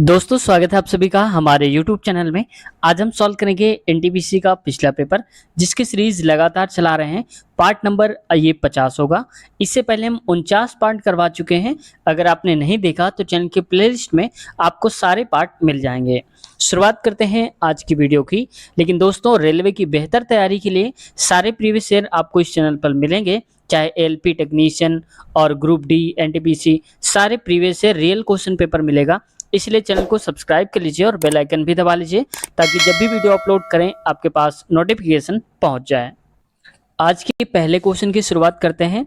दोस्तों स्वागत है आप सभी का हमारे YouTube चैनल में। आज हम सॉल्व करेंगे एनटीपीसी का पिछला पेपर जिसकी सीरीज लगातार चला रहे हैं। पार्ट नंबर ये 50 होगा। इससे पहले हम 49 पार्ट करवा चुके हैं। अगर आपने नहीं देखा तो चैनल के प्लेलिस्ट में आपको सारे पार्ट मिल जाएंगे। शुरुआत करते हैं आज की वीडियो की। लेकिन दोस्तों रेलवे की बेहतर तैयारी के लिए सारे प्रीवियस ईयर आपको इस चैनल पर मिलेंगे, चाहे एलपी टेक्नीशियन और ग्रुप डी एनटीपीसी सारे previous year real question paper मिलेगा। इसलिए चैनल को सब्सक्राइब कर लीजिए और बेल आइकन भी दबा लीजिए ताकि जब भी वीडियो अपलोड करें आपके पास नोटिफिकेशन पहुंच जाए। आज के पहले क्वेश्चन की शुरुआत करते हैं।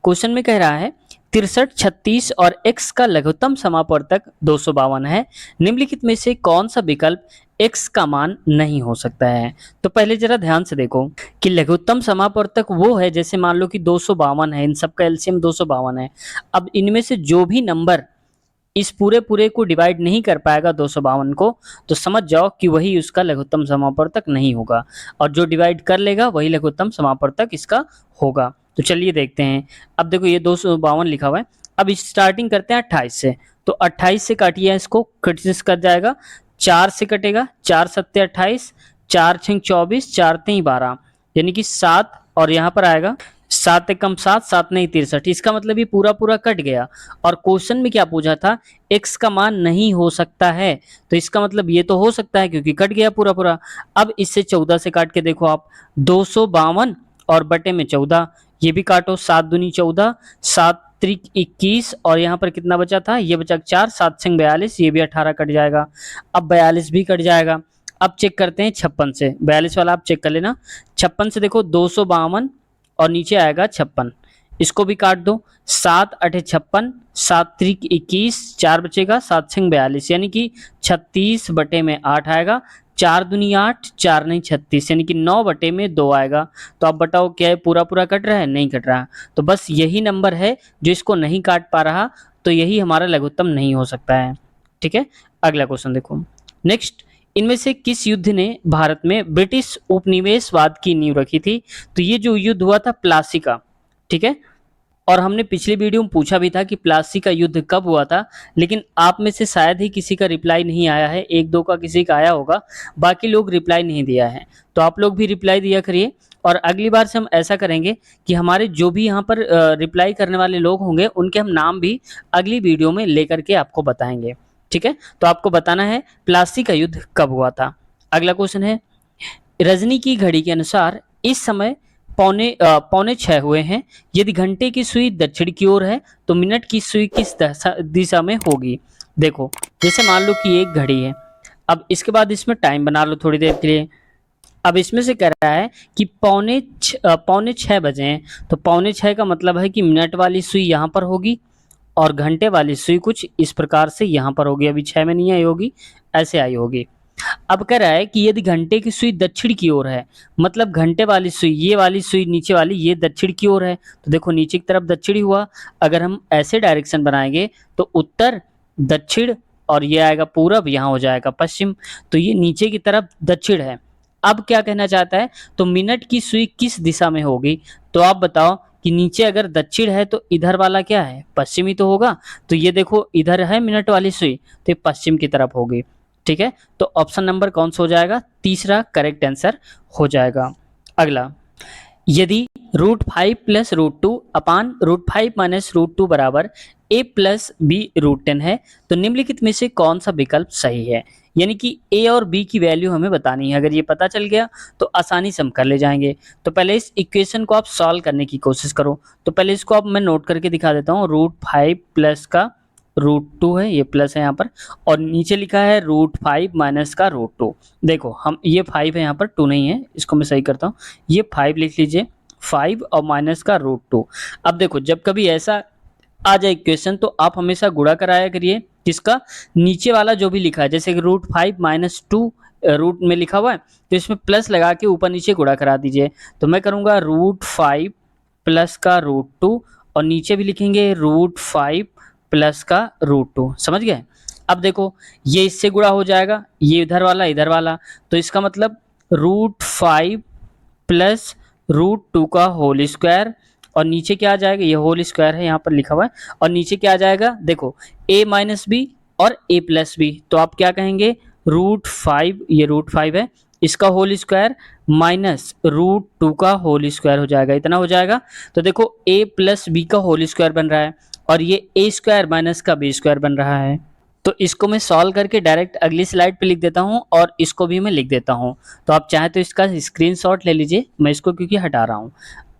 क्वेश्चन में कह रहा है 63, 36 और x का लघुत्तम समापवर्तक 252 है। निम्नलिखित में से कौन सा विकल्प x का मान नहीं हो सकता है? तो पहले जरा ध्यान से देखो कि लघुत्तम समापवर्तक वो है, जैसे मान लो कि 252 है, इन सब का एलसीएम 252 है। अब इनमें से जो भी नंबर इस पूरे को डिवाइड नहीं कर पाएगा 252 को, तो समझ जाओ कि वही उसका लघुत्तम समापवर्तक नहीं होगा, और जो डिवाइड कर लेगा वही लघुत्तम समापवर्तक इसका होगा। तो चलिए देखते हैं। अब देखो ये 252 लिखा हुआ है। अब स्टार्टिंग करते हैं 28 से। तो 28 से काटिए, इसको कट कर जाएगा। 4 से कटेगा, 4 सत्ते 28, 4 छंग 24, 4 तीन 12, यानी कि 7, और यहाँ पर आएगा 7 एकम 7, 7 नहीं 63। इसका मतलब ये पूरा कट गया। और क्वेश्चन में क्या पूछा था, x का मान नहीं हो सकता है, तो इसका मतलब ये तो हो सकता है क्योंकि कट गया पूरा। अब इससे 14 से काट के देखो आप, 252 और बटे में 14, ये भी काटो, 7 दूनी 14, 7 त्रिक 21, और यहाँ पर कितना बचा था, ये बचा 4, 7 छंग 42, ये भी 18 कट जाएगा। अब 42 भी कट जाएगा। अब चेक करते हैं 56 से। 42 वाला आप चेक कर लेना। 56 से देखो 252 और नीचे आएगा 56, इसको भी काट दो। 7 अठे 56, 7 त्रिक 21, 4 बचेगा, 7 छंग 42, यानी कि 36 बटे में 8 आएगा। 4 दूनी 8, 4 नहीं 36, यानी कि 9 बटे में 2 आएगा। तो अब बताओ क्या है, पूरा कट रहा है? नहीं कट रहा। तो बस यही नंबर है जो इसको नहीं काट पा रहा, तो यही हमारा लघुत्तम नहीं हो सकता है। ठीक है, अगला क्वेश्चन देखो। नेक्स्ट, इनमें से किस युद्ध ने भारत में ब्रिटिश उपनिवेशवाद की नींव रखी थी? तो ये जो युद्ध हुआ था प्लासी का, ठीक है। और हमने पिछली वीडियो में पूछा भी था कि प्लासी का युद्ध कब हुआ था, लेकिन आप में से शायद ही किसी का रिप्लाई नहीं आया है। एक दो का किसी का आया होगा, बाकी लोग रिप्लाई नहीं दिया है। तो आप लोग भी रिप्लाई दिया करिए। और अगली बार से हम ऐसा करेंगे कि हमारे जो भी यहाँ पर रिप्लाई करने वाले लोग होंगे उनके हम नाम भी अगली वीडियो में लेकर के आपको बताएंगे। ठीक है, तो आपको बताना है प्लासी का युद्ध कब हुआ था। अगला क्वेश्चन है, रजनी की घड़ी के अनुसार इस समय पौने 6 हुए हैं। यदि घंटे की सुई दक्षिण की ओर है तो मिनट की सुई किस दिशा में होगी? देखो, जैसे मान लो कि एक घड़ी है। अब इसके बाद इसमें टाइम बना लो थोड़ी देर के लिए। अब इसमें से कह रहा है कि पौने 6 बजे हैं, तो पौने 6 का मतलब है कि मिनट वाली सुई यहाँ पर होगी और घंटे वाली सुई कुछ इस प्रकार से यहाँ पर होगी। अभी 6 में नहीं आई होगी, ऐसे आई होगी। अब कह रहा है कि यदि घंटे की सुई दक्षिण की ओर है, मतलब घंटे वाली सुई, ये वाली सुई नीचे वाली, ये दक्षिण की ओर है, तो देखो नीचे की तरफ दक्षिण ही हुआ। अगर हम ऐसे डायरेक्शन बनाएंगे तो उत्तर, दक्षिण, और ये आएगा पूरब, यहाँ हो जाएगा पश्चिम। तो ये नीचे की तरफ दक्षिण है। अब क्या कहना चाहता है, तो मिनट की सुई किस दिशा में होगी? तो आप बताओ कि नीचे अगर दक्षिण है तो इधर वाला क्या है, पश्चिमी तो होगा। तो ये देखो इधर है मिनट वाली सुई, तो ये पश्चिम की तरफ होगी। ठीक है, तो ऑप्शन नंबर कौन सा हो जाएगा? तीसरा करेक्ट आंसर हो जाएगा। अगला, यदि √5 प्लस √2 अपान √5 माइनस √2 बराबर a प्लस बी √10 है, तो निम्नलिखित में से कौन सा विकल्प सही है? यानी कि a और b की वैल्यू हमें बतानी है। अगर ये पता चल गया तो आसानी से हम कर ले जाएंगे। तो पहले इस इक्वेशन को आप सॉल्व करने की कोशिश करो। तो पहले इसको अब मैं नोट करके दिखा देता हूँ। √5 प्लस का √2 है, ये प्लस है यहाँ पर, और नीचे लिखा है √5 माइनस का √2। देखो हम, ये 5 है यहाँ पर, 2 नहीं है, इसको मैं सही करता हूँ। ये 5 लिख लीजिए, 5 और माइनस का √2। अब देखो जब कभी ऐसा आ जाए इक्वेशन तो आप हमेशा गुणा कराया करिए। किसका? नीचे वाला जो भी लिखा है, जैसे कि √5 माइनस 2 रूट में लिखा हुआ है तो इसमें प्लस लगा के ऊपर नीचे गुणा करा दीजिए। तो मैं करूँगा √5 प्लस का √2, और नीचे भी लिखेंगे √5 प्लस का √2। समझ गए? अब देखो ये इससे गुणा हो जाएगा, ये इधर वाला, तो इसका मतलब √5 प्लस √2 का होल स्क्वायर, और नीचे क्या आ जाएगा, ये होल स्क्वायर है यहाँ पर लिखा हुआ है, और नीचे क्या आ जाएगा, देखो a माइनस बी और a प्लस बी, तो आप क्या कहेंगे, √5, ये √5 है, इसका होल स्क्वायर माइनस √2 का होल स्क्वायर हो जाएगा, इतना हो जाएगा। तो देखो a प्लस बी का होल स्क्वायर बन रहा है और ये a स्क्वायर माइनस का b स्क्वायर बन रहा है। तो इसको मैं सॉल्व करके डायरेक्ट अगली स्लाइड पे लिख देता हूँ और इसको भी मैं लिख देता हूँ। तो आप चाहें तो इसका स्क्रीनशॉट ले लीजिए, मैं इसको क्योंकि हटा रहा हूँ।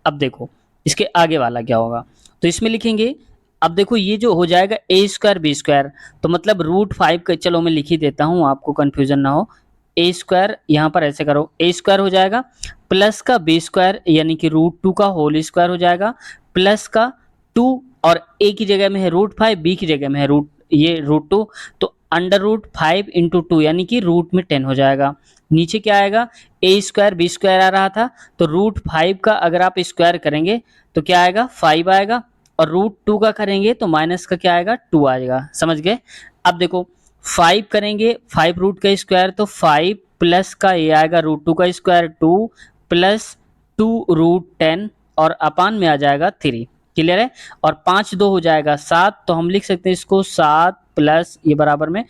अब देखो इसके आगे वाला क्या होगा, तो इसमें लिखेंगे, अब देखो ये जो हो जाएगा a स्क्वायर बी स्क्वायर, तो मतलब √5 का, चलो मैं लिख ही देता हूँ आपको कंफ्यूजन ना हो। a स्क्वायर यहाँ पर ऐसे करो, a स्क्वायर हो जाएगा प्लस का b स्क्वायर यानी कि √2 का होल स्क्वायर हो जाएगा प्लस का 2, और a की जगह में है √5, b की जगह में है √2, तो √5 इंटू 2 यानी कि रूट में 10 हो जाएगा। नीचे क्या आएगा, a स्क्वायर बी स्क्वायर आ रहा था, तो √5 का अगर आप स्क्वायर करेंगे तो क्या आएगा, 5 आएगा, और √2 का करेंगे तो माइनस का क्या आएगा, 2 आएगा। समझ गए। अब देखो 5 करेंगे, 5 रूट का स्क्वायर, तो 5 प्लस का ये आएगा √2 का स्क्वायर 2 प्लस 2√10 और अपान में आ जाएगा 3। क्लियर है। और 5 2 हो जाएगा 7, तो हम लिख सकते हैं इसको 7 प्लस, ये बराबर में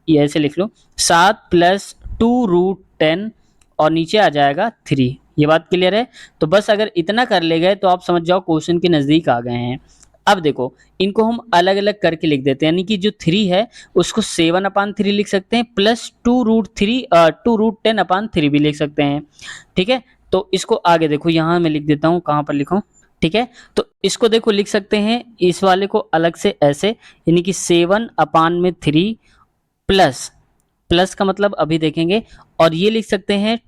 ये ऐसे लिख लो, 7 प्लस 2√10 और नीचे आ जाएगा 3। ये बात क्लियर है। तो बस अगर इतना कर ले गए तो आप समझ जाओ क्वेश्चन के नज़दीक आ गए हैं। अब देखो इनको हम अलग अलग करके लिख देते हैं, यानी कि जो 3 है उसको 7/3 लिख सकते हैं, प्लस 2√10/3 भी लिख सकते हैं। ठीक है, तो इसको आगे देखो, यहाँ मैं लिख देता हूँ, कहाँ पर लिखूँ, ठीक है। तो इसको देखो लिख सकते हैं इस वाले को अलग से ऐसे, यानी कि 7/3 प्लस, प्लस का मतलब अभी देखेंगे, और ये लिख सकते हैं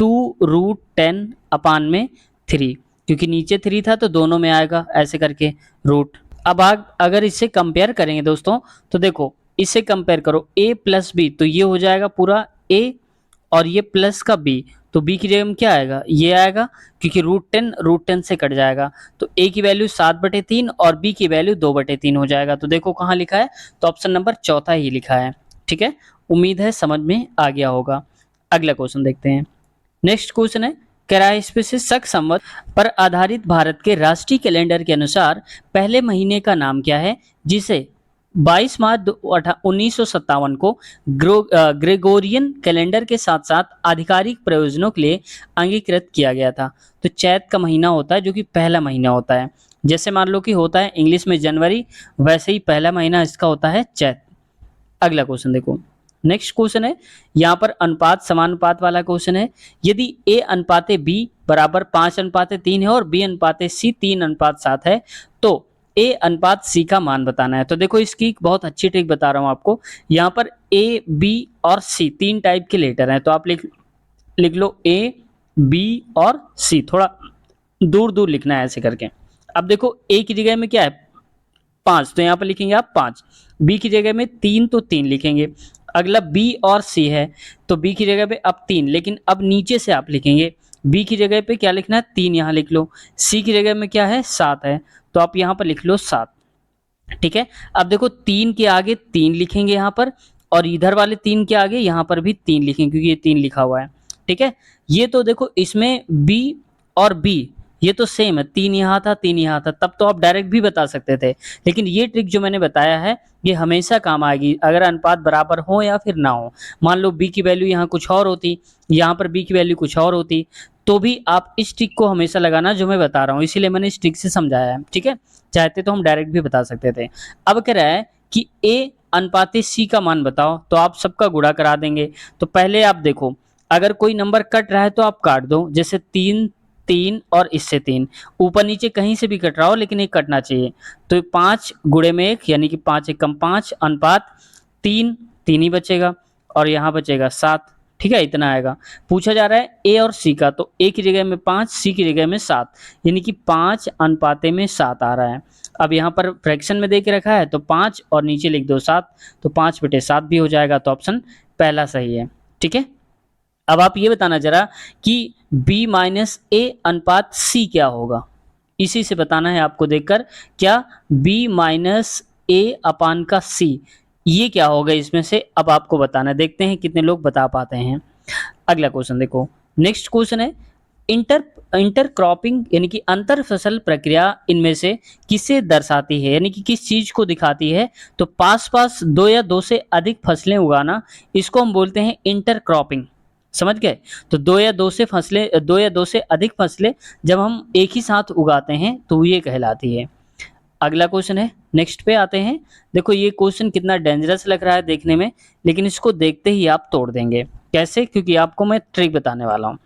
2√10/3, क्योंकि नीचे 3 था तो दोनों में आएगा ऐसे करके रूट। अब अगर इससे कंपेयर करेंगे दोस्तों, तो देखो इससे कंपेयर करो a प्लस बी, तो ये हो जाएगा पूरा a और ये प्लस का b, तो b की जगह में क्या आएगा, ये आएगा, क्योंकि √10 से कट जाएगा, तो a की वैल्यू 7/3 और b की वैल्यू 2/3 हो जाएगा। तो देखो कहाँ लिखा है, तो ऑप्शन नंबर चौथा ही लिखा है। ठीक है, उम्मीद है समझ में आ गया होगा। अगला क्वेश्चन देखते हैं। नेक्स्ट क्वेश्चन है, क्राइस्पिस शक संवत पर आधारित भारत के राष्ट्रीय कैलेंडर के अनुसार पहले महीने का नाम क्या है, जिसे 22 मार्च 1957 को ग्रेगोरियन कैलेंडर के साथ साथ आधिकारिक प्रयोजनों के लिए अंगीकृत किया गया था। तो चैत का महीना होता है जो कि पहला महीना होता है, जैसे मान लो कि होता है इंग्लिश में जनवरी, वैसे ही पहला महीना इसका होता है चैत। अगला क्वेश्चन देखो, नेक्स्ट क्वेश्चन है, यहाँ पर अनुपात समानुपात वाला क्वेश्चन है। यदि a अनुपाते b बराबर 5:3 है और b अनुपाते c 3:7 है, तो a अनुपात c का मान बताना है। तो देखो इसकी बहुत अच्छी ट्रिक बता रहा हूँ आपको। यहाँ पर a b और c 3 टाइप के लेटर हैं, तो आप लिख लो a b और c, थोड़ा दूर दूर लिखना है ऐसे करके। अब देखो a की जगह में क्या है, 5, तो यहाँ पर लिखेंगे आप 5, b की जगह में 3 तो 3 लिखेंगे। अगला b और c है, तो b की जगह पे अब 3, लेकिन अब नीचे से आप लिखेंगे, b की जगह पे क्या लिखना है, 3 यहाँ लिख लो, c की जगह में क्या है 7 है, तो आप यहाँ पर लिख लो 7। ठीक है, अब देखो 3 के आगे 3 लिखेंगे यहाँ पर, और इधर वाले 3 के आगे यहाँ पर भी 3 लिखेंगे क्योंकि ये 3 लिखा हुआ है। ठीक है, ये तो देखो इसमें b और b ये तो सेम है, 3 यहाँ था 3 यहाँ था, तब तो आप डायरेक्ट भी बता सकते थे, लेकिन ये ट्रिक जो मैंने बताया है ये हमेशा काम आएगी अगर अनुपात बराबर हो या फिर ना हो। मान लो b की वैल्यू यहाँ कुछ और होती, यहाँ पर b की वैल्यू कुछ और होती, तो भी आप इस ट्रिक को हमेशा लगाना जो मैं बता रहा हूँ, इसीलिए मैंने इस ट्रिक से समझाया है। ठीक है, चाहते तो हम डायरेक्ट भी बता सकते थे। अब कह रहा है कि a अनुपाते c का मान बताओ, तो आप सबका गुणा करा देंगे। तो पहले आप देखो, अगर कोई नंबर कट रहा है तो आप काट दो, जैसे 3 3 और इससे 3, ऊपर नीचे कहीं से भी कट रहा हो लेकिन एक कटना चाहिए। तो 5 गुणे में 1 यानी कि 5 एकम 5 अनुपात 3 3 ही बचेगा, और यहाँ बचेगा 7। ठीक है, इतना आएगा। पूछा जा रहा है a और c का, तो a की जगह में 5, c की जगह में 7, यानी कि 5 अनुपाते में 7 आ रहा है। अब यहाँ पर फ्रैक्शन में दे के रखा है तो 5 और नीचे लिख दो 7, तो 5/7 भी हो जाएगा, तो ऑप्शन पहला सही है। ठीक है, अब आप ये बताना जरा कि b माइनस a अनुपात c क्या होगा, इसी से बताना है आपको देखकर, क्या b माइनस a अपान का c ये क्या होगा इसमें से, अब आपको बताना है। देखते हैं कितने लोग बता पाते हैं। अगला क्वेश्चन देखो, नेक्स्ट क्वेश्चन है, इंटरक्रॉपिंग यानी कि अंतर फसल प्रक्रिया इनमें से किसे दर्शाती है, यानी कि किस चीज को दिखाती है? तो पास पास दो या दो से अधिक फसलें उगाना, इसको हम बोलते हैं इंटरक्रॉपिंग। समझ गए? तो दो या दो से अधिक फसलें जब हम एक ही साथ उगाते हैं तो ये कहलाती है। अगला क्वेश्चन है, नेक्स्ट पे आते हैं। देखो ये क्वेश्चन कितना डेंजरस लग रहा है देखने में, लेकिन इसको देखते ही आप तोड़ देंगे। कैसे? क्योंकि आपको मैं ट्रिक बताने वाला हूँ।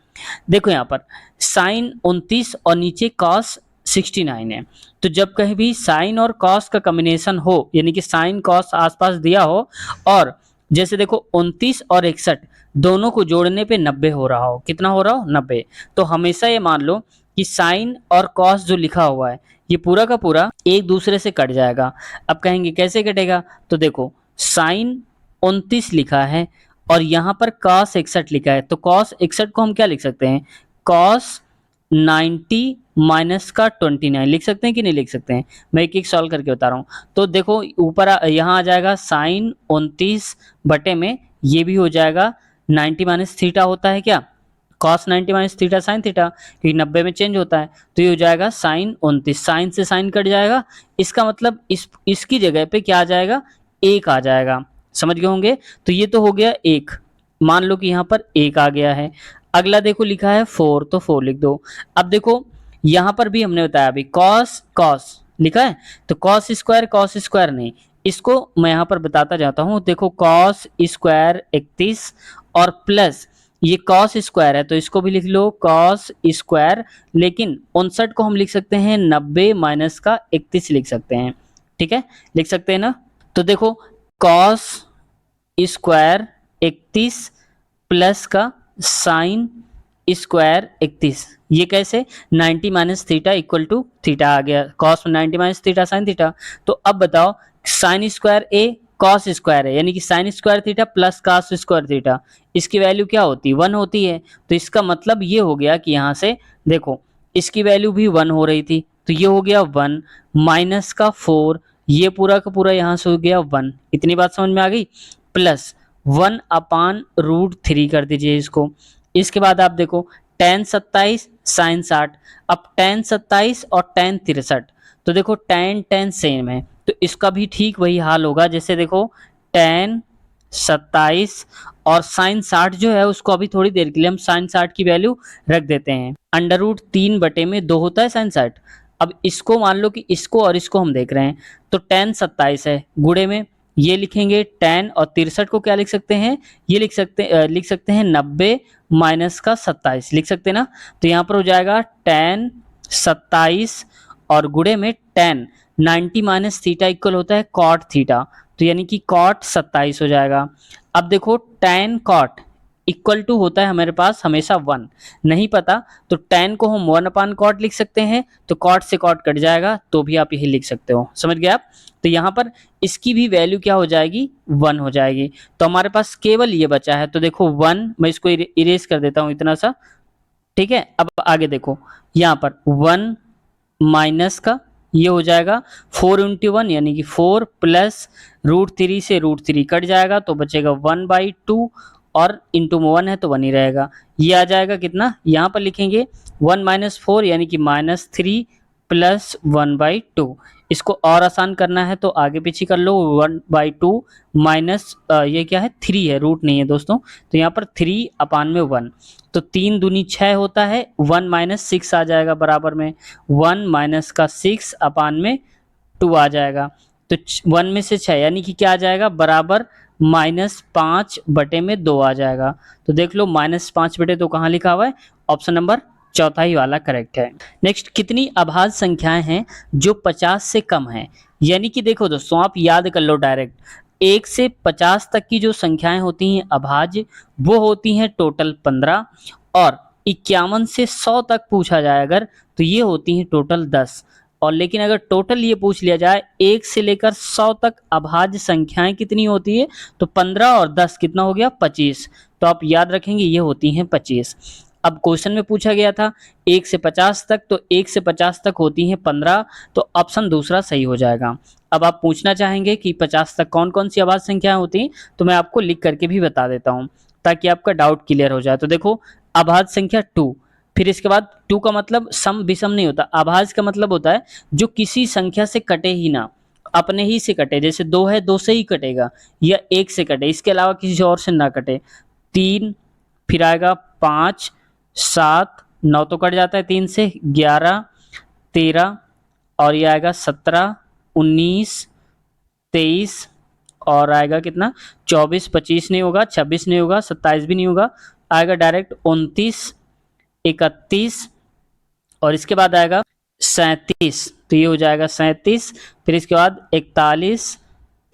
देखो यहाँ पर साइन 29 और नीचे कॉस 69 है। तो जब कहीं भी साइन और कॉस का कॉम्बिनेशन हो, यानी कि साइन कॉस आसपास दिया हो, और जैसे देखो 29 और 61 दोनों को जोड़ने पे 90 हो रहा हो, कितना हो रहा हो? 90। तो हमेशा ये मान लो कि साइन और कॉस जो लिखा हुआ है ये पूरा का पूरा एक दूसरे से कट जाएगा। अब कहेंगे कैसे कटेगा? तो देखो साइन 29 लिखा है और यहाँ पर cos 61 लिखा है, तो cos 61 को हम क्या लिख सकते हैं? cos 90 माइनस का 29 लिख सकते हैं कि नहीं लिख सकते हैं? मैं एक एक सॉल्व करके बता रहा हूँ। तो देखो ऊपर यहाँ आ जाएगा साइन 29 बटे में ये भी हो जाएगा 90 माइनस थीटा होता है क्या? cos 90 minus theta sine theta, क्योंकि 90 में चेंज होता है। तो ये हो जाएगा साइन 29, साइन से साइन कट जाएगा, इसका मतलब इसकी जगह पे क्या आ जाएगा? एक आ जाएगा। समझ गए होंगे? तो ये तो हो गया एक, मान लो कि यहाँ पर एक आ गया है। अगला देखो लिखा है 4, तो 4 लिख दो। अब देखो यहाँ पर भी हमने बताया अभी cos cos लिखा है, तो cos स्क्वायर नहीं, इसको मैं यहाँ पर बताता जाता हूँ। देखो cos स्क्वायर 31 और प्लस ये cos स्क्वायर है, तो इसको भी लिख लो cos स्क्वायर, लेकिन 59 को हम लिख सकते हैं 90 माइनस का 31 लिख सकते हैं। ठीक है, लिख सकते हैं ना? तो देखो cos स्क्वायर 31 प्लस का साइन स्क्वायर 31, ये कैसे? 90 minus theta equal to theta आ गया, cos 90 minus theta sine theta. तो अब बताओ sine square A cos square है, यानी कि sine square theta plus cos square theta, इसकी वैल्यू क्या होती है? 1 होती है। तो इसका मतलब ये हो गया कि यहाँ से देखो इसकी वैल्यू भी 1 हो रही थी, तो ये हो गया 1 माइनस का 4, ये पूरा का पूरा यहाँ से हो गया 1। इतनी बात समझ में आ गई? प्लस 1/√3 कर दीजिए इसको। इसके बाद आप देखो tan 27 sin 60, अब tan 27 और tan 63, तो देखो tan सेम है, तो इसका भी ठीक वही हाल होगा। जैसे देखो tan 27 और sin 60 जो है उसको अभी थोड़ी देर के लिए हम sin 60 की वैल्यू रख देते हैं। √3 बटे में 2 होता है sin 60। अब इसको मान लो कि इसको और इसको हम देख रहे हैं, तो tan 27 है, गुणे में ये लिखेंगे tan, और 63 को क्या लिख सकते हैं? ये लिख सकते हैं 90 माइनस का 27 लिख सकते हैं ना? तो यहाँ पर हो जाएगा tan 27 और गुणे में tan 90 माइनस थीटा इक्वल होता है cot थीटा, तो यानी कि cot 27 हो जाएगा। अब देखो tan cot इक्वल टू होता है हमारे पास हमेशा 1, नहीं पता तो tan को हम 1/cot लिख सकते हैं, तो cot से cot कट जाएगा, तो भी आप यही लिख सकते हो। समझ गए आप? तो यहाँ पर इसकी भी वैल्यू क्या हो जाएगी? 1 हो जाएगी। तो हमारे पास केवल ये बचा है, तो देखो 1, मैं इसको इरेज कर देता हूँ इतना सा। ठीक है, अब आगे देखो यहाँ पर 1 माइनस का ये हो जाएगा 4 × 1 यानी कि 4 प्लस √3 से √3 कट जाएगा, तो बचेगा 1/2 और इंटू में 1 है तो 1 ही रहेगा। ये आ जाएगा कितना? यहाँ पर लिखेंगे 1 - 4 यानी कि -3 प्लस 1/2। इसको और आसान करना है तो आगे पीछे कर लो, 1/2 माइनस ये क्या है? 3 है, रूट नहीं है दोस्तों, तो यहाँ पर 3/1, तो 3 दूनी 6 होता है, 1 - 6 आ जाएगा बराबर में 1 माइनस का 6/2 आ जाएगा। तो 1 में से 6 यानी कि क्या आ जाएगा? बराबर -5/2 आ जाएगा। तो देख लो -5/2 कहाँ लिखा हुआ है? ऑप्शन नंबर चौथा ही वाला करेक्ट है। नेक्स्ट, कितनी अभाज्य संख्याएं हैं जो 50 से कम हैं? यानी कि देखो दोस्तों आप याद कर लो डायरेक्ट, 1 से 50 तक की जो संख्याएं होती हैं अभाज्य, वो होती हैं टोटल 15, और 51 से 100 तक पूछा जाए अगर, तो ये होती हैं टोटल 10। और लेकिन अगर टोटल ये पूछ लिया जाए 1 से लेकर 100 तक अभाज्य संख्याएं कितनी होती है, तो 15 और 10 कितना हो गया? 25। तो आप याद रखेंगे ये होती हैं 25। अब क्वेश्चन में पूछा गया था 1 से 50 तक, तो 1 से 50 तक होती हैं 15, तो ऑप्शन दूसरा सही हो जाएगा। अब आप पूछना चाहेंगे कि 50 तक कौन कौन सी अभाज्य संख्याएं होती हैं, तो मैं आपको लिख करके भी बता देता हूं ताकि आपका डाउट क्लियर हो जाए। तो देखो अभाज्य संख्या 2, फिर इसके बाद टू का मतलब सम विषम नहीं होता, अभाज्य का मतलब होता है जो किसी संख्या से कटे ही ना, अपने ही से कटे, जैसे 2 है 2 से ही कटेगा या 1 से कटे, इसके अलावा किसी और से ना कटे। 3, फिर आएगा 5, 7, 9 तो कट जाता है 3 से, 11, 13 और ये आएगा 17, 19, 23 और आएगा कितना 24, 25 नहीं होगा, 26 नहीं होगा, 27 भी नहीं होगा, आएगा डायरेक्ट 29, 31 और इसके बाद आएगा 37, तो ये हो जाएगा 37, फिर इसके बाद 41,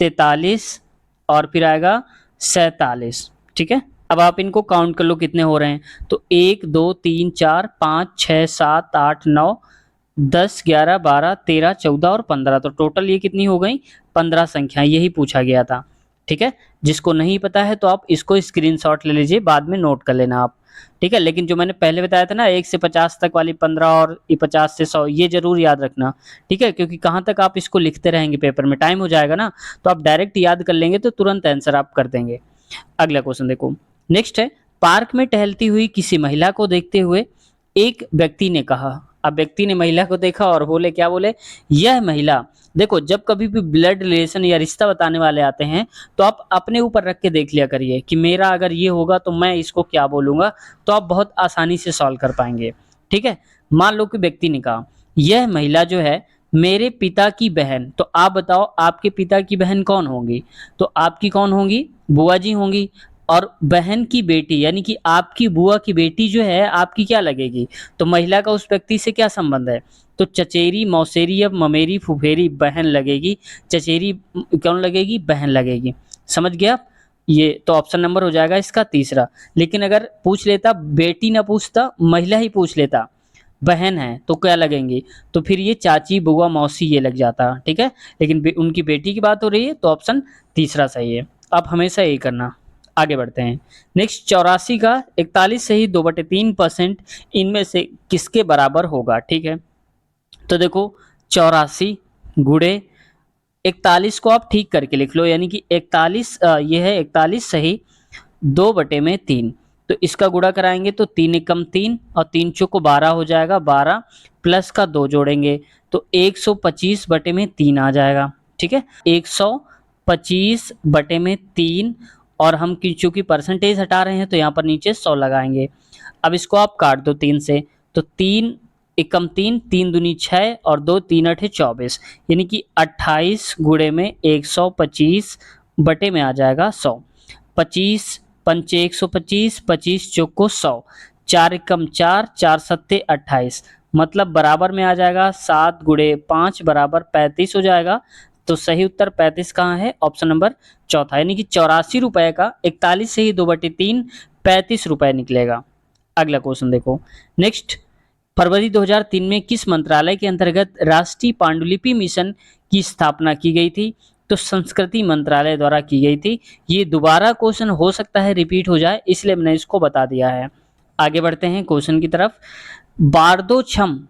43 और फिर आएगा 47। ठीक है, अब आप इनको काउंट कर लो कितने हो रहे हैं, तो 1 2 3 4 5 6 7 8 9 10 11 12 13 14 और 15, तो टोटल ये कितनी हो गई 15 संख्या, यही पूछा गया था। ठीक है, जिसको नहीं पता है तो आप इसको स्क्रीनशॉट ले लीजिए, बाद में नोट कर लेना आप। ठीक है, लेकिन जो मैंने पहले बताया था ना 1 से 50 तक वाली 15 और 50 से 100, ये जरूर याद रखना। ठीक है, क्योंकि कहाँ तक आप इसको लिखते रहेंगे पेपर में, टाइम हो जाएगा ना, तो आप डायरेक्ट याद कर लेंगे तो तुरंत आंसर आप कर देंगे। अगला क्वेश्चन देखो, नेक्स्ट है, पार्क में टहलती हुई किसी महिला को देखते हुए एक व्यक्ति ने कहा, अब व्यक्ति ने महिला को देखा और बोले, क्या बोले, यह महिला, देखो जब कभी भी ब्लड रिलेशन या रिश्ता बताने वाले आते हैं तो आप अपने ऊपर रख के देख लिया करिए कि मेरा अगर ये होगा तो मैं इसको क्या बोलूंगा, तो आप बहुत आसानी से सॉल्व कर पाएंगे। ठीक है, मान लो कि व्यक्ति ने कहा यह महिला जो है मेरे पिता की बहन, तो आप बताओ आपके पिता की बहन कौन होंगी, तो आपकी कौन होंगी, बुआ जी होंगी, और बहन की बेटी यानी कि आपकी बुआ की बेटी जो है आपकी क्या लगेगी, तो महिला का उस व्यक्ति से क्या संबंध है, तो चचेरी मौसेरी या ममेरी फुफेरी बहन लगेगी, चचेरी कौन लगेगी, बहन लगेगी। समझ गया आप? ये तो ऑप्शन नंबर हो जाएगा इसका तीसरा। लेकिन अगर पूछ लेता बेटी ना पूछता, महिला ही पूछ लेता बहन है तो क्या लगेंगी, तो फिर ये चाची बुआ मौसी ये लग जाता। ठीक है, लेकिन उनकी बेटी की बात हो रही है तो ऑप्शन तीसरा सही है। आप हमेशा यही करना। आगे बढ़ते हैं, नेक्स्ट 84 का 41 से ही 2/3% इनमें से किसके बराबर होगा। ठीक है, तो देखो 84 गुणे 41 को आप ठीक करके लिख लो, यानी कि 41 ये है 41 सही 2/3, तो इसका गुणा कराएंगे तो 3 एकम 3 और 3 चौको 12 हो जाएगा, 12 प्लस का 2 जोड़ेंगे तो 125/3 आ जाएगा। ठीक है, 125/3 और हम चूंकि परसेंटेज हटा रहे हैं तो यहाँ पर नीचे 100 लगाएंगे। अब इसको आप काट दो 3 से, तो 3 एकम 3, 3 दूनी 6 और 2 3 8 24, यानी कि 28 गुणे में 125 बटे में आ जाएगा 100, 25 पंचे 125, 25 चौको 100, 4 एकम 4, 4 सत्ते 28, मतलब बराबर में आ जाएगा 7 गुणे 5 बराबर 35 हो जाएगा। तो सही उत्तर 35 कहाँ है, ऑप्शन नंबर चौथा, यानी कि 84 रुपए का 41 से ही 2/3 35 रुपए निकलेगा। अगला क्वेश्चन देखो, नेक्स्ट, फरवरी 2003 में किस मंत्रालय के अंतर्गत राष्ट्रीय पांडुलिपि मिशन की स्थापना की गई थी, तो संस्कृति मंत्रालय द्वारा की गई थी। ये दोबारा क्वेश्चन हो सकता है रिपीट हो जाए, इसलिए मैंने इसको बता दिया है। आगे बढ़ते हैं क्वेश्चन की तरफ, बारदो छम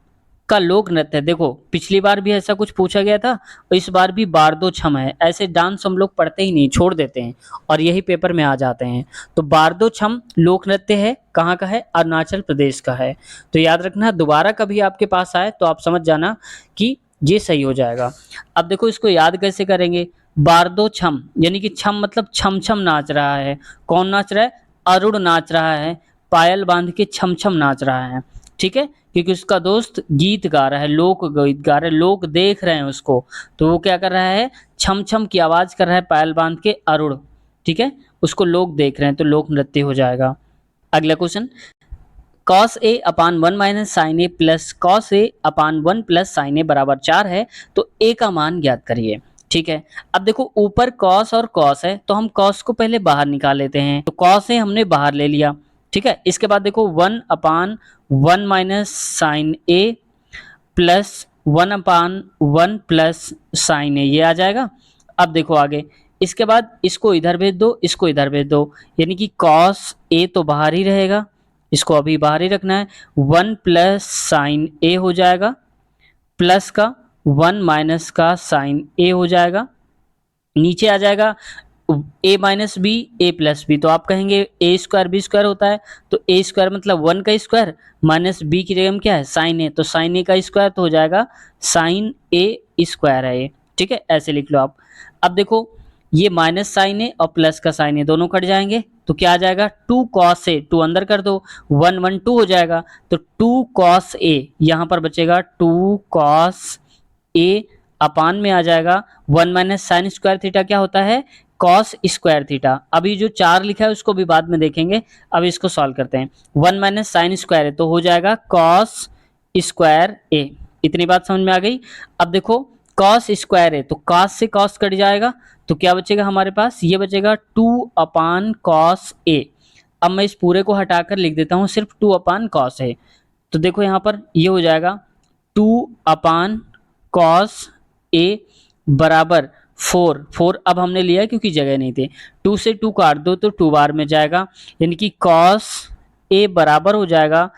का लोक नृत्य, देखो पिछली बार भी ऐसा कुछ पूछा गया था और इस बार भी बारदो छम है, ऐसे डांस हम लोग पढ़ते ही नहीं, छोड़ देते हैं और यही पेपर में आ जाते हैं। तो बारदो छम लोक नृत्य है, कहाँ का है, अरुणाचल प्रदेश का है। तो याद रखना, दोबारा कभी आपके पास आए तो आप समझ जाना कि ये सही हो जाएगा। अब देखो इसको याद कैसे करेंगे, बारदो छम यानी कि छम मतलब छम छम नाच रहा है, कौन नाच रहा है, अरुण नाच रहा है, पायल बांध के छम छम नाच रहा है। ठीक है, क्योंकि उसका दोस्त गीत गा रहा है, लोक गीत गा रहा है, लोग देख रहे हैं उसको, तो वो क्या कर रहा है, छम छम की आवाज कर रहा है पायल बांध के अरुण। ठीक है, उसको लोग देख रहे हैं तो लोक नृत्य हो जाएगा। अगला question, cos a upon 1 minus sine A plus cos A upon 1 plus sine A बराबर 4 है, तो a का मान ज्ञात करिए। ठीक है, अब देखो ऊपर cos और cos है तो हम cos को पहले बाहर निकाल लेते हैं, तो cos ए हमने बाहर ले लिया। ठीक है, इसके बाद देखो 1 अपान 1 minus sine A plus 1 upon 1 plus sine ए, ये आ जाएगा। अब देखो आगे, इसके बाद इसको इधर भेज दो, इसको इधर भेज दो, यानी कि cos ए तो बाहर ही रहेगा, इसको अभी बाहर ही रखना है, 1 प्लस साइन ए हो जाएगा, प्लस का 1 माइनस का साइन ए हो जाएगा, नीचे आ जाएगा ए माइनस बी ए प्लस बी, तो आप कहेंगे ए स्क्वायर बी स्क्वायर होता है, तो ए स्क्वायर मतलब 1 का स्क्वायर माइनस बी की जगह में क्या है साइन ए, तो साइन ए का स्क्वायर तो हो जाएगा साइन ए स्क्वायर है ये, ठीक है, ऐसे लिख लो आप। अब देखो ये माइनस साइन ए और प्लस का साइन ए दोनों कट जाएंगे, तो क्या आ जाएगा 2 cos ए, 2 अंदर कर दो 1 1 2 हो जाएगा, तो 2 cos ए यहाँ पर बचेगा 2 cos ए अपान में आ जाएगा 1 माइनस साइन स्क्वायर थीटा क्या होता है कॉस स्क्वायर थीटा। अभी जो 4 लिखा है उसको भी बाद में देखेंगे, अब इसको सॉल्व करते हैं। 1 माइनस साइन स्क्वायर है तो हो जाएगा कॉस स्क्वायर ए, इतनी बात समझ में आ गई। अब देखो कॉस स्क्वायर है तो कॉस से कॉस कट जाएगा, तो क्या बचेगा हमारे पास, ये बचेगा 2 अपान कॉस ए। अब मैं इस पूरे को हटाकर लिख देता हूँ सिर्फ 2 अपान कॉस है, तो देखो यहाँ पर ये हो जाएगा 2 अपान कॉस ए बराबर 4, 4 अब हमने लिया क्योंकि जगह नहीं थी, 2 से 2 काट दो तो 2 बार में जाएगा, यानी कि कॉस ए बराबर हो जाएगा,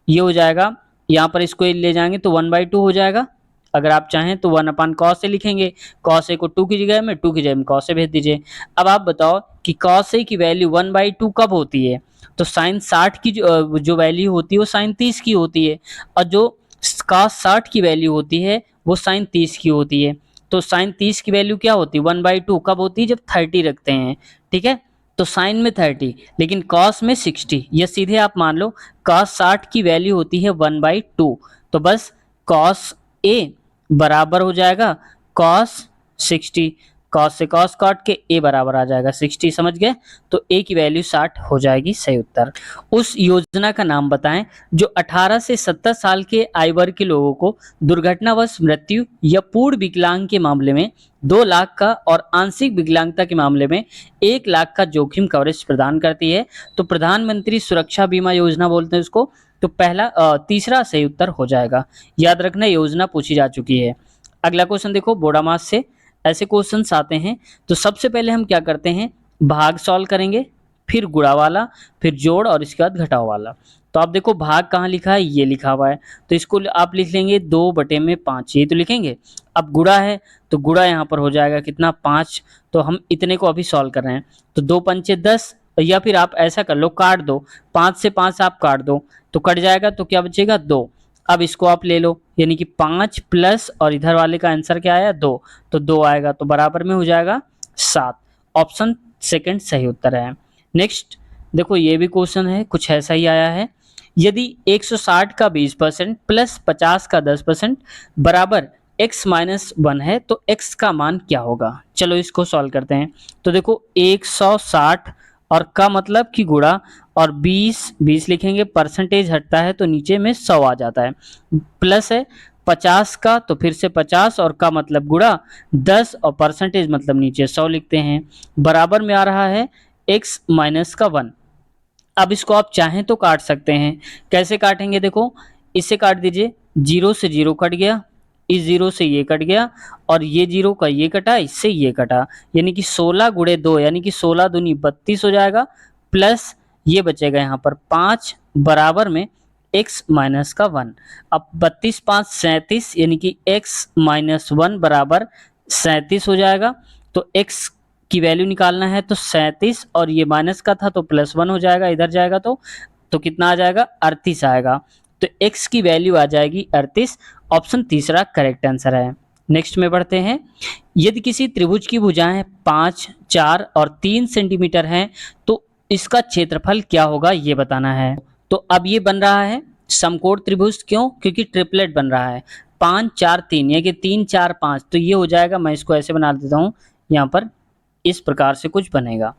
ये हो जाएगा यहाँ पर इसको ले जाएंगे तो 1/2 हो जाएगा। अगर आप चाहें तो 1 अपान कॉस ए लिखेंगे, कॉस ए को 2 की जगह में 2 की जगह में कॉस ए भेज दीजिए। अब आप बताओ कि कॉस ए की वैल्यू 1/2 कब होती है, तो साइन 60 की जो वैल्यू होती है वो साइन 30 की होती है, और जो कॉस 60 की वैल्यू होती है वो साइन 30 की होती है। तो साइन 30 की वैल्यू क्या होती है 1/2 कब होती है जब 30 रखते हैं, ठीक है, तो साइन में 30 लेकिन कॉस में 60, या सीधे आप मान लो कॉस 60 की वैल्यू होती है 1/2, तो बस कॉस ए बराबर हो जाएगा कॉस 60, कॉस से कॉस काट के ए बराबर आ जाएगा 60, समझ गए, तो ए की वैल्यू 60 हो जाएगी सही उत्तर। उस योजना का नाम बताएं जो 18 से 70 साल के आयु वर्ग के लोगों को दुर्घटनावश मृत्यु या पूर्ण विकलांग के मामले में 2 लाख का और आंशिक विकलांगता के मामले में 1 लाख का जोखिम कवरेज प्रदान करती है, तो प्रधानमंत्री सुरक्षा बीमा योजना बोलते हैं उसको, तो तीसरा सही उत्तर हो जाएगा। याद रखना योजना पूछी जा चुकी है। अगला क्वेश्चन देखो बोर्ड मास से ऐसे क्वेश्चंस आते हैं, तो सबसे पहले हम क्या करते हैं भाग सॉल्व करेंगे, फिर गुणा वाला, फिर जोड़ और इसके बाद घटाव वाला। तो आप देखो भाग कहाँ लिखा है, ये लिखा हुआ है, तो इसको आप लिख लेंगे 2/5, ये तो लिखेंगे। अब गुणा है तो गुणा यहाँ पर हो जाएगा कितना 5, तो हम इतने को अभी सॉल्व कर रहे हैं, तो 2 पंचे 10, या फिर आप ऐसा कर लो काट दो, 5 से 5 आप काट दो तो कट जाएगा, तो क्या बचेगा 2। अब इसको आप ले लो यानी कि 5 प्लस और इधर वाले का आंसर क्या आया 2, तो 2 आएगा तो बराबर में हो जाएगा 7, ऑप्शन सेकंड सही उत्तर है। नेक्स्ट देखो ये भी क्वेश्चन है कुछ ऐसा ही आया है, यदि 160 का 20% प्लस 50 का 10% बराबर x माइनस 1 है तो x का मान क्या होगा। चलो इसको सॉल्व करते हैं, तो देखो 160 और का मतलब कि गुणा, और 20 लिखेंगे, परसेंटेज हटता है तो नीचे में 100 आ जाता है, प्लस है 50 का तो फिर से 50 और का मतलब गुणा 10 और परसेंटेज मतलब नीचे 100 लिखते हैं, बराबर में आ रहा है x माइनस का 1। अब इसको आप चाहें तो काट सकते हैं, कैसे काटेंगे देखो इससे काट दीजिए, 0 से 0 कट गया, इस 0 से ये कट गया, और ये 0 का ये कटा, इससे ये कटा, यानी कि 16 गुणे 2 यानी कि 16 दूनी 32 हो जाएगा, प्लस ये बचेगा यहाँ पर 5 बराबर में x माइनस का 1। अब 32 5 37 यानी कि x माइनस 1 बराबर 37 हो जाएगा, तो x की वैल्यू निकालना है तो 37 और ये माइनस का था तो प्लस 1 हो जाएगा, इधर जाएगा तो कितना आ जाएगा 38 आएगा, तो x की वैल्यू आ जाएगी 38, ऑप्शन तीसरा करेक्ट आंसर है। नेक्स्ट में बढ़ते हैं, यदि किसी त्रिभुज की भुजाएं 5, 4 और 3 सेंटीमीटर हैं तो इसका क्षेत्रफल क्या होगा ये बताना है। तो अब ये बन रहा है समकोण त्रिभुज, क्यों, क्योंकि ट्रिपलेट बन रहा है 5 4 3 यानी कि 3 4 5, तो ये हो जाएगा, मैं इसको ऐसे बना देता हूँ, यहाँ पर इस प्रकार से कुछ बनेगा,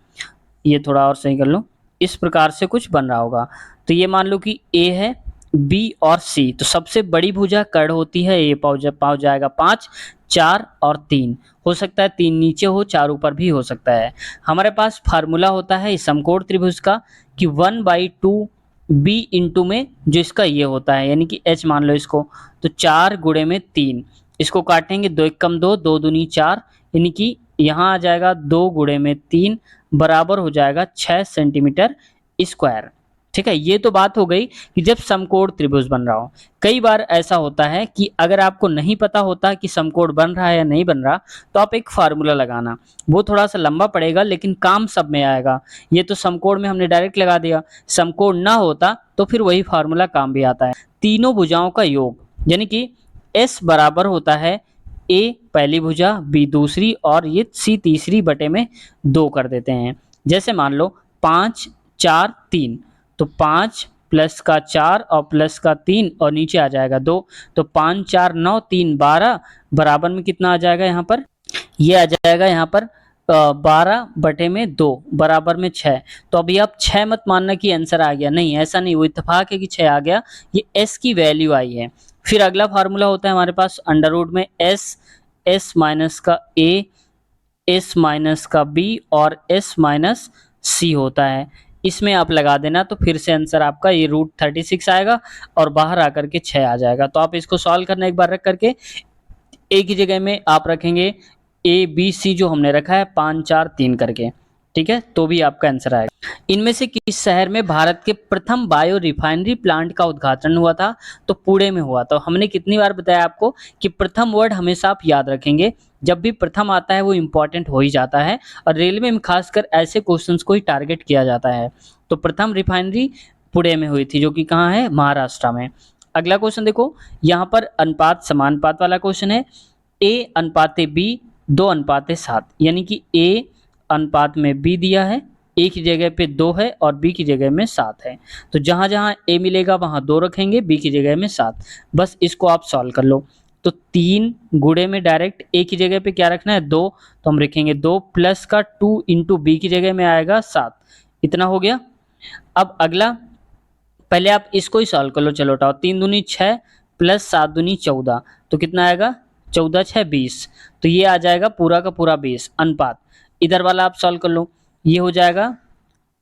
ये थोड़ा और सही कर लो, इस प्रकार से कुछ बन रहा होगा। तो ये मान लो कि A है, B और C, तो सबसे बड़ी भुजा कर्ण होती है ये पाव जाएगा 5 4 और 3, हो सकता है 3 नीचे हो 4 ऊपर भी हो सकता है। हमारे पास फार्मूला होता है इस समकोण त्रिभुज का कि 1/2 B इंटू में जो इसका ये होता है यानी कि H मान लो इसको, तो 4 गुणे में 3, इसको काटेंगे 2 1 कम 2, 2 दूनी 4, यानी कि यहाँ आ जाएगा 2 गुणे में 3 बराबर हो जाएगा 6 सेंटीमीटर स्क्वायर, ठीक है, ये तो बात हो गई कि जब समकोण त्रिभुज बन रहा हो। कई बार ऐसा होता है कि अगर आपको नहीं पता होता कि समकोण बन रहा है या नहीं बन रहा, तो आप एक फार्मूला लगाना, वो थोड़ा सा लंबा पड़ेगा लेकिन काम सब में आएगा। ये तो समकोण में हमने डायरेक्ट लगा दिया, समकोण ना होता तो फिर वही फार्मूला काम भी आता है। तीनों भुजाओं का योग, यानी कि S बराबर होता है A पहली भुजा, B दूसरी और ये C तीसरी बटे में 2 कर देते हैं। जैसे मान लो 5 4 3, तो 5 प्लस का 4 और प्लस का 3 और नीचे आ जाएगा 2, तो 5 4 9 3 12 बराबर में कितना आ जाएगा यहाँ पर, ये आ जाएगा यहाँ पर 12 बटे में 2 बराबर में 6। तो अभी आप 6 मत मानना कि आंसर आ गया, नहीं ऐसा नहीं, वो इत्तेफाक है कि 6 आ गया, ये S की वैल्यू आई है। फिर अगला फार्मूला होता है हमारे पास अंडर रूट में S माइनस का A, S माइनस का B और S माइनस C होता है। इसमें आप लगा देना तो फिर से आंसर आपका ये √36 आएगा और बाहर आकर के 6 आ जाएगा। तो आप इसको सॉल्व करना एक बार रख करके A की जगह में आप रखेंगे ABC जो हमने रखा है 5 4 3 करके, ठीक है, तो भी आपका आंसर आएगा। इनमें से किस शहर में भारत के प्रथम बायो रिफाइनरी प्लांट का उद्घाटन हुआ था, तो पुणे में हुआ। तो हमने कितनी बार बताया आपको कि प्रथम वर्ड हमेशा आप याद रखेंगे, जब भी प्रथम आता है वो इंपॉर्टेंट हो ही जाता है और रेलवे में खासकर ऐसे क्वेश्चंस को ही टारगेट किया जाता है। तो प्रथम रिफाइनरी पुणे में हुई थी, जो कि कहाँ है, महाराष्ट्र में। अगला क्वेश्चन देखो, यहाँ पर अनुपात समानुपात वाला क्वेश्चन है, A अनुपाते B 2 अनुपाते 7, यानी कि A अनुपात में B दिया है, A की जगह पे 2 है और B की जगह में 7 है। तो जहाँ जहाँ A मिलेगा वहाँ 2 रखेंगे, B की जगह में 7। बस इसको आप सॉल्व कर लो। तो 3 गुणे में डायरेक्ट A की जगह पे क्या रखना है, 2, तो हम रखेंगे 2 प्लस का 2 इंटू B की जगह में आएगा 7। इतना हो गया। अब अगला, पहले आप इसको ही सॉल्व कर लो, चलो उठाओ, 3 दूनी 6 प्लस 7 दूनी 14, तो कितना आएगा, 14 6 20, तो ये आ जाएगा पूरा का पूरा 20 अनुपात। इधर वाला आप सॉल्व कर लो, ये हो जाएगा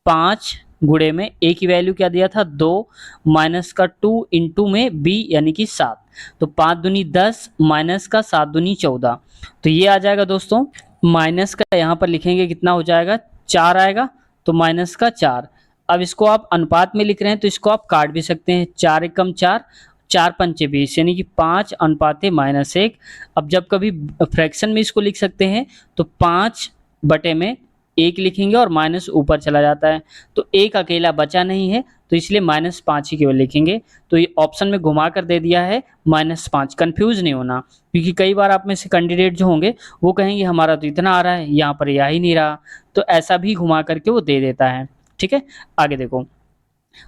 5 गुणे में A की वैल्यू क्या दिया था, 2 माइनस का 2 इंटू में B यानी कि 7, तो 5 दूनी 10 माइनस का 7 दूनी 14, तो ये आ जाएगा दोस्तों, माइनस का यहाँ पर लिखेंगे कितना हो जाएगा, 4 आएगा, तो माइनस का 4। अब इसको आप अनुपात में लिख रहे हैं तो इसको आप काट भी सकते हैं, 4 एकम 4, 4 पंचे 20, यानी कि 5 अनुपाते -1। अब जब कभी फ्रैक्शन में इसको लिख सकते हैं तो 5 बटे में 1 लिखेंगे और माइनस ऊपर चला जाता है, तो 1 अकेला बचा नहीं है, तो इसलिए -5 ही केवल लिखेंगे। तो ये ऑप्शन में घुमा कर दे दिया है -5। कंफ्यूज नहीं होना, क्योंकि कई बार आप में से कैंडिडेट जो होंगे वो कहेंगे हमारा तो इतना आ रहा है, यहाँ पर यह ही नहीं रहा, तो ऐसा भी घुमा करके वो दे देता है। ठीक है, आगे देखो,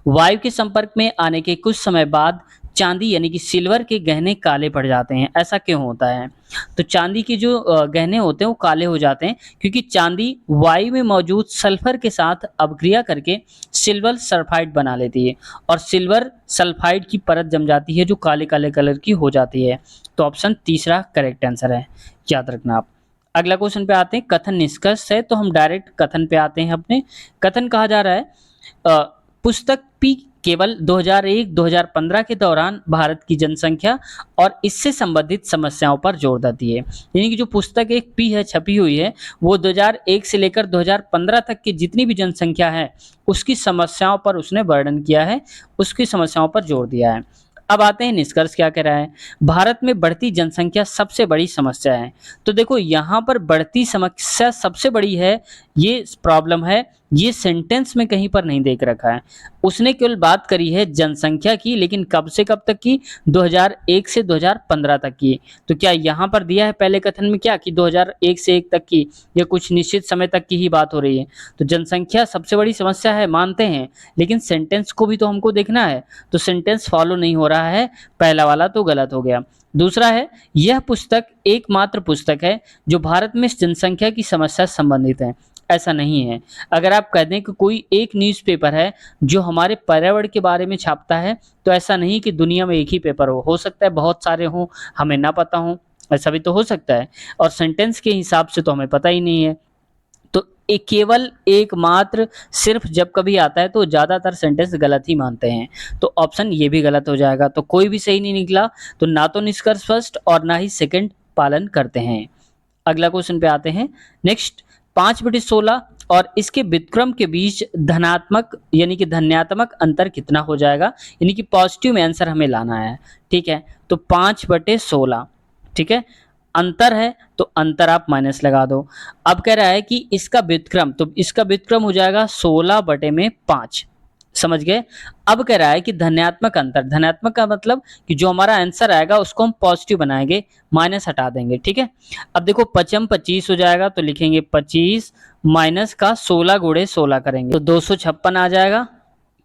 वायु के संपर्क में आने के कुछ समय बाद चांदी यानी कि सिल्वर के गहने काले पड़ जाते हैं, ऐसा क्यों होता है? तो चांदी के जो गहने होते हैं वो काले हो जाते हैं क्योंकि चांदी वायु में मौजूद सल्फर के साथ अभिक्रिया करके सिल्वर सल्फाइड बना लेती है और सिल्वर सल्फाइड की परत जम जाती है जो काले काले कलर की हो जाती है। तो ऑप्शन तीसरा करेक्ट आंसर है, याद रखना आप। अगला क्वेश्चन पे आते हैं, कथन निष्कर्ष है, तो हम डायरेक्ट कथन पे आते हैं अपने। कथन कहा जा रहा है पुस्तक पी केवल 2001-2015 के दौरान भारत की जनसंख्या और इससे संबंधित समस्याओं पर जोर देती है, यानी कि जो पुस्तक एक पी है छपी हुई है वो 2001 से लेकर 2015 तक की जितनी भी जनसंख्या है उसकी समस्याओं पर उसने वर्णन किया है, उसकी समस्याओं पर जोर दिया है। अब आते हैं निष्कर्ष क्या कह रहा है, भारत में बढ़ती जनसंख्या सबसे बड़ी समस्या है। तो देखो यहाँ पर बढ़ती समस्या सबसे बड़ी है, ये प्रॉब्लम है, ये सेंटेंस में कहीं पर नहीं देख रखा है। उसने केवल बात करी है जनसंख्या की, लेकिन कब से कब तक की, 2001 से 2015 तक की। तो क्या यहाँ पर दिया है पहले कथन में क्या कि 2001 से 1 तक की या कुछ निश्चित समय तक की ही बात हो रही है? तो जनसंख्या सबसे बड़ी समस्या है मानते हैं, लेकिन सेंटेंस को भी तो हमको देखना है, तो सेंटेंस फॉलो नहीं हो रहा है, पहला वाला तो गलत हो गया। दूसरा है, यह पुस्तक एकमात्र पुस्तक है जो भारत में जनसंख्या की समस्या से संबंधित है, ऐसा नहीं है। अगर आप कह दें कि कोई एक न्यूज़पेपर है जो हमारे पर्यावरण के बारे में छापता है, तो ऐसा नहीं कि दुनिया में एक ही पेपर हो सकता है बहुत सारे हों, हमें ना पता हो, ऐसा भी तो हो सकता है। और सेंटेंस के हिसाब से तो हमें पता ही नहीं है, तो केवल एकमात्र सिर्फ जब कभी आता है तो ज़्यादातर सेंटेंस गलत ही मानते हैं, तो ऑप्शन ये भी गलत हो जाएगा। तो कोई भी सही नहीं निकला, तो ना तो निष्कर्ष फर्स्ट और ना ही सेकंड पालन करते हैं। अगला क्वेश्चन पे आते हैं, नेक्स्ट 5/16 और इसके व्युत्क्रम के बीच धनात्मक यानी कि धन्यात्मक अंतर कितना हो जाएगा, यानी कि पॉजिटिव में आंसर हमें लाना है। ठीक है, तो 5/16। ठीक है, अंतर है तो अंतर आप माइनस लगा दो। अब कह रहा है कि इसका व्युत्क्रम, तो इसका व्युत्क्रम हो जाएगा 16/5। समझ गए। अब कह रहा है कि धनात्मक अंतर, धनात्मक का मतलब कि जो हमारा आंसर आएगा उसको हम पॉजिटिव बनाएंगे, माइनस हटा देंगे। ठीक है, अब देखो 5×25 हो जाएगा, तो लिखेंगे 25 माइनस का 16 गुणे 16 करेंगे तो 256 आ जाएगा,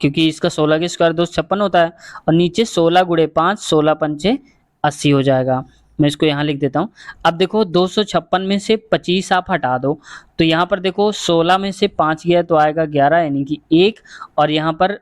क्योंकि इसका 16 का स्क्वायर 256 होता है। और नीचे 16 गुणे 5, 16×5 80 हो जाएगा। मैं इसको यहाँ लिख देता हूँ। अब देखो 256 में से 25 आप हटा दो, तो यहाँ पर देखो 16 में से 5 गया तो आएगा 11, यानी कि 1, और यहाँ पर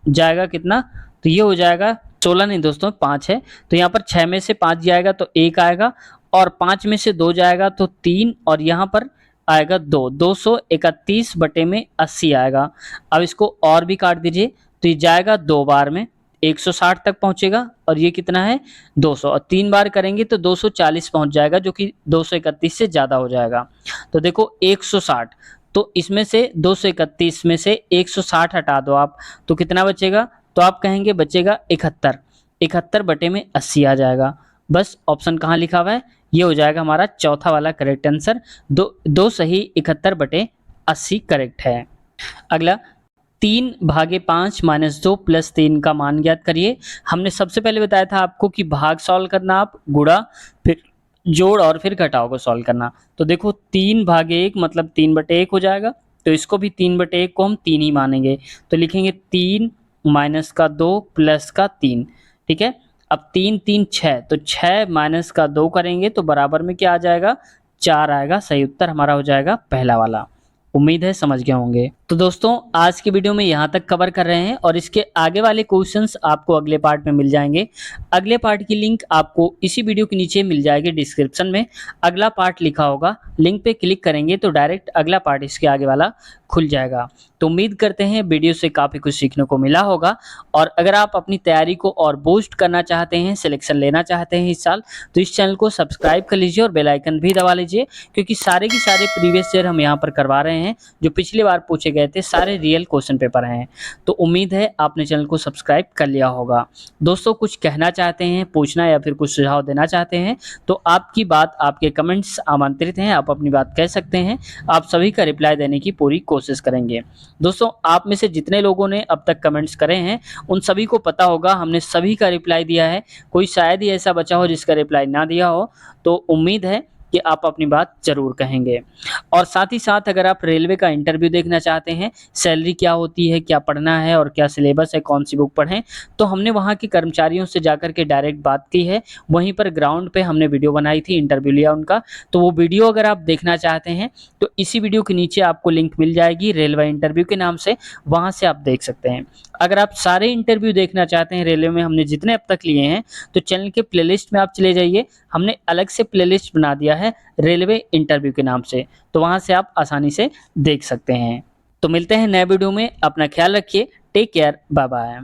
जाएगा कितना, तो ये हो जाएगा 16 नहीं दोस्तों 5 है, तो यहाँ पर 6 में से 5 जाएगा तो 1 आएगा, और 5 में से 2 जाएगा तो 3, और यहाँ पर आएगा 2, 231/80 आएगा। अब इसको और भी काट दीजिए, तो ये जाएगा 2 बार में 160 तक पहुंचेगा, और ये कितना है 200, और 3 बार करेंगे तो 240 पहुंच जाएगा, जो कि 231 से ज़्यादा हो जाएगा। तो देखो 160, तो इसमें से 231 में से 160 हटा दो आप, तो कितना बचेगा, तो आप कहेंगे बचेगा 71, 71/80 आ जाएगा। बस ऑप्शन कहाँ लिखा हुआ है, ये हो जाएगा हमारा चौथा वाला करेक्ट आंसर। दो सही 71/80 करेक्ट है। अगला 3/5 - 2 + 3 का मान ज्ञात करिए। हमने सबसे पहले बताया था आपको कि भाग सॉल्व करना, आप गुणा, फिर जोड़ और फिर घटाव को सॉल्व करना। तो देखो 3/1 मतलब 3/1 हो जाएगा, तो इसको भी 3/1 को हम 3 ही मानेंगे, तो लिखेंगे 3 माइनस का 2 प्लस का 3। ठीक है, अब 3 3 6, तो 6 माइनस का 2 करेंगे तो बराबर में क्या आ जाएगा, 4 आएगा। सही उत्तर हमारा हो जाएगा पहला वाला। उम्मीद है समझ गए होंगे। तो दोस्तों आज की वीडियो में यहाँ तक कवर कर रहे हैं, और इसके आगे वाले क्वेश्चंस आपको अगले पार्ट में मिल जाएंगे। अगले पार्ट की लिंक आपको इसी वीडियो के नीचे मिल जाएगी डिस्क्रिप्शन में। अगला पार्ट लिखा होगा, लिंक पे क्लिक करेंगे तो डायरेक्ट अगला पार्ट इसके आगे वाला खुल जाएगा। तो उम्मीद करते हैं वीडियो से काफ़ी कुछ सीखने को मिला होगा, और अगर आप अपनी तैयारी को और बूस्ट करना चाहते हैं, सिलेक्शन लेना चाहते हैं इस साल, तो इस चैनल को सब्सक्राइब कर लीजिए और बेल आइकन भी दबा लीजिए, क्योंकि सारे के सारे प्रीवियस ईयर हम यहाँ पर करवा रहे हैं। जो पिछली बार पूछे गए थे सारे रियल क्वेश्चन पेपर हैं। तो उम्मीद है आपने चैनल को सब्सक्राइब कर लिया होगा। दोस्तों कुछ कहना चाहते हैं, पूछना या फिर कुछ सुझाव देना चाहते हैं, तो आपकी बात, आपके कमेंट्स आमंत्रित हैं, आप अपनी बात कह सकते हैं। आप सभी का रिप्लाई देने की पूरी कोशिश करेंगे। दोस्तों आप में से जितने लोगों ने अब तक कमेंट्स करे हैं उन सभी को पता होगा हमने सभी का रिप्लाई दिया है। कोई शायद ही ऐसा बचा हो जिसका रिप्लाई ना दिया हो, तो उम्मीद है कि आप अपनी बात ज़रूर कहेंगे। और साथ ही साथ अगर आप रेलवे का इंटरव्यू देखना चाहते हैं, सैलरी क्या होती है, क्या पढ़ना है और क्या सिलेबस है, कौन सी बुक पढ़ें, तो हमने वहाँ के कर्मचारियों से जाकर के डायरेक्ट बात की है। वहीं पर ग्राउंड पे हमने वीडियो बनाई थी, इंटरव्यू लिया उनका। तो वो वीडियो अगर आप देखना चाहते हैं तो इसी वीडियो के नीचे आपको लिंक मिल जाएगी रेलवे इंटरव्यू के नाम से, वहाँ से आप देख सकते हैं। अगर आप सारे इंटरव्यू देखना चाहते हैं रेलवे में हमने जितने अब तक लिए हैं, तो चैनल के प्लेलिस्ट में आप चले जाइए। हमने अलग से प्लेलिस्ट बना दिया है रेलवे इंटरव्यू के नाम से, तो वहाँ से आप आसानी से देख सकते हैं। तो मिलते हैं नए वीडियो में, अपना ख्याल रखिए, टेक केयर, बाय बाय।